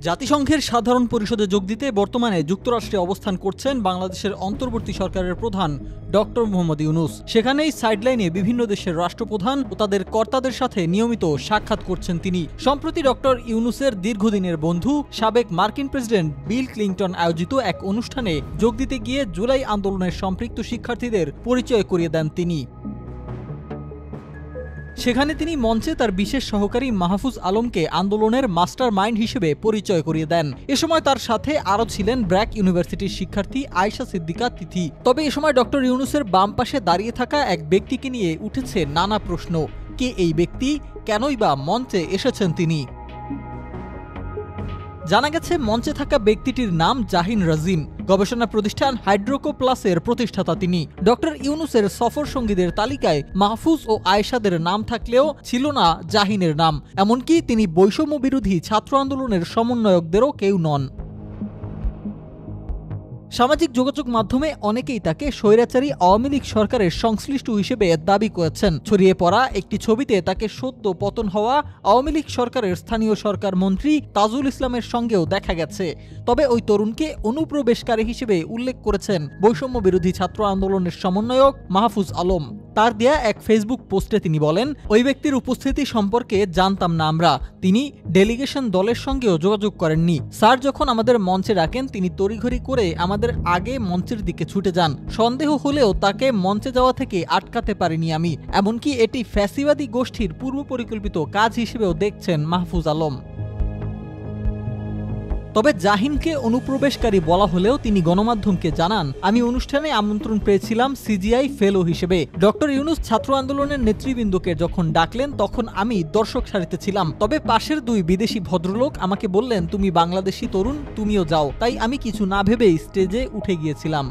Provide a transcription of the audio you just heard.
জাতিসংঘের সাধারণ পরিষদে যোগ দিতে বর্তমানে যুক্তরাষ্ট্রে অবস্থান করছেন বাংলাদেশের অন্তর্বর্তী সরকারের প্রধান ডক্টর মোহাম্মদ ইউনূস। সেখানেই সাইডলাইনে বিভিন্ন দেশের রাষ্ট্রপ্রধান ও তাদের কর্তাদের সাথে নিয়মিত সাক্ষাৎ করছেন তিনি। সম্প্রতি ডক্টর ইউনূসের দীর্ঘদিনের বন্ধু সাবেক মার্কিন প্রেসিডেন্ট বিল ক্লিনটন আয়োজিত এক অনুষ্ঠানে যোগ দিতে গিয়ে জুলাই আন্দোলনের সম্পৃক্ত শিক্ষার্থীদের পরিচয় করিয়ে দেন তিনি। সেখানে তিনি মঞ্চে তার বিশেষ সহকারী মাহফুজ আলমকে আন্দোলনের মাস্টার মাইন্ড হিসেবে পরিচয় করিয়ে দেন। এ সময় তার সাথে আরও ছিলেন ব্র্যাক ইউনিভার্সিটির শিক্ষার্থী আয়েশা সিদ্দিকা তিথি। তবে এ সময় ডক্টর ইউনূসের বাম পাশে দাঁড়িয়ে থাকা এক ব্যক্তিকে নিয়ে উঠেছে নানা প্রশ্ন। কে এই ব্যক্তি, কেনই বা মঞ্চে এসেছেন তিনি? জানা গেছে মঞ্চে থাকা ব্যক্তিটির নাম জাহিন রাজিন। গবেষণা প্রতিষ্ঠান হাইড্রোকো প্লাসের প্রতিষ্ঠাতা তিনি। ডক্টর ইউনূসের সফর সঙ্গীদের তালিকায় মাহফুজ ও আয়েশাদের নাম থাকলেও ছিল না জাহিনের নাম। এমনকি তিনি বৈষম্য বিরোধী ছাত্র আন্দোলনের সমন্বয়কদেরও কেউ নন। সামাজিক যোগাযোগ মাধ্যমে অনেকেই তাকে স্বৈরাচারী আওয়ামী লীগ সরকারের সংশ্লিষ্ট হিসেবে দাবি করেছেন। ছড়িয়ে পড়া একটি ছবিতে তাকে সদ্য পতন হওয়া আওয়ামী লীগ সরকারের স্থানীয় সরকার মন্ত্রী তাজুল ইসলামের সঙ্গেও দেখা গেছে। তবে ওই তরুণকে অনুপ্রবেশকারী হিসেবে উল্লেখ করেছেন বৈষম্য বিরোধী ছাত্র আন্দোলনের সমন্বয়ক মাহফুজ আলম। তার দেয়া এক ফেসবুক পোস্টে তিনি বলেন, ওই ব্যক্তির উপস্থিতি সম্পর্কে জানতাম না আমরা। তিনি ডেলিগেশন দলের সঙ্গেও যোগাযোগ করেননি। স্যার যখন আমাদের মঞ্চে ডাকেন তিনি তড়িঘড়ি করে আমাদের আগে মঞ্চের দিকে ছুটে যান। সন্দেহ হলেও তাকে মঞ্চে যাওয়া থেকে আটকাতে পারিনি আমি। এমনকি এটি ফ্যাসিবাদী গোষ্ঠীর পূর্ব পরিকল্পিত কাজ হিসেবেও দেখছেন মাহফুজ আলম। তবে জাহিনকে অনুপ্রবেশকারী বলা হলেও তিনি গণমাধ্যমকে জানান, আমি অনুষ্ঠানে আমন্ত্রণ পেয়েছিলাম সিজিআই ফেলো হিসেবে। ডক্টর ইউনূস ছাত্র আন্দোলনের নেতৃবৃন্দকে যখন ডাকলেন তখন আমি দর্শক সারিতে ছিলাম। তবে পাশের দুই বিদেশি ভদ্রলোক আমাকে বললেন, তুমি বাংলাদেশি তরুণ, তুমিও যাও। তাই আমি কিছু না ভেবেই স্টেজে উঠে গিয়েছিলাম।